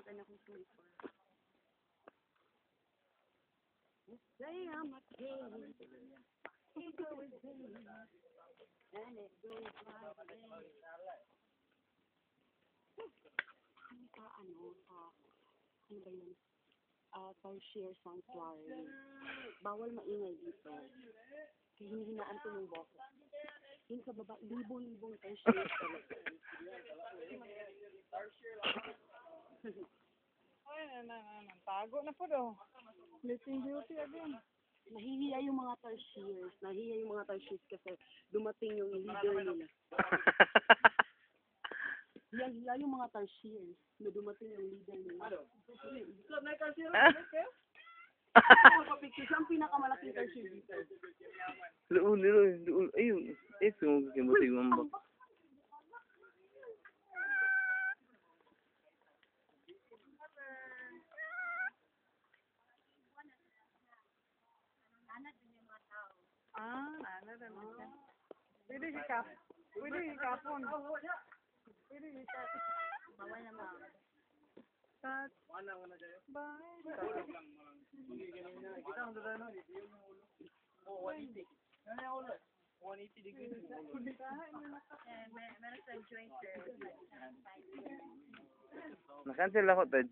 nakalimutan akong sumipon. Say I'm a king. He goes in. And it goes my way. Ano ba yun? Tarsier Sanctuary. Bawal maingay dito. Kaya hinihinaan ko yung boses. Yung sa baba, libong-libong tarsier talaga. Ay, tago na po daw. Sleeping Beauty again. Nahihiya yung mga tarsiers. Nahihiya yung mga tarsiers kasi dumating yung leader nila. Hiya yung mga tarsiers na dumating yung leader nila. Siya ang pinakamalaking tarsier dito. Doon. Ayun. Ito, kimutig mo ba? Ano na siya. Pwede hikapon. Pwede hikapon. Bawal na mga. Bye. Nakancel ako, Taj.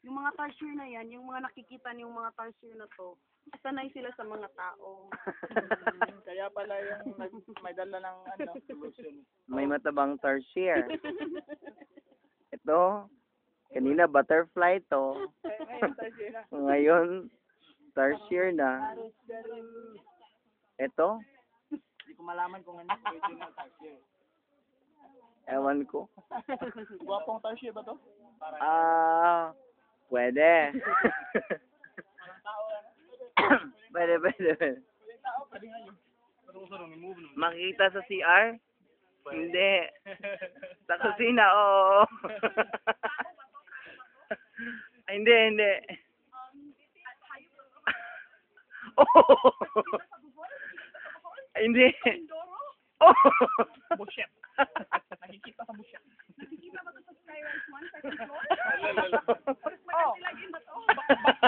Yung mga tarsier na yan, yung mga nakikita niyong mga tarsier na to, sanay sila sa mga tao. Kaya pala yung may dala ng ano. May matabang tarsier. Ito, kanina butterfly to. Ngayon tayo na. Ngayon, tarsier na. Ito, Hindi ko malaman kung ano. Original tarsier. ewan ko. Guwapong tarsier ba to? Pwede. Pwede. Makikita sa CR? Hindi. Sa kusina, oo. Ay, hindi. Oh! Ay, hindi. Oh! Busyep. Nakikita sa busyep. Oh!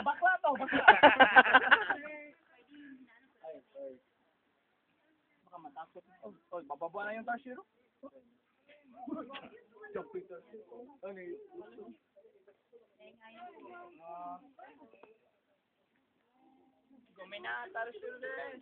Bakla to, bakla. Baka matakot. Oh, bababa na yung tarsier. Jumping tarsier. Ano yun? Gumina tarsier din.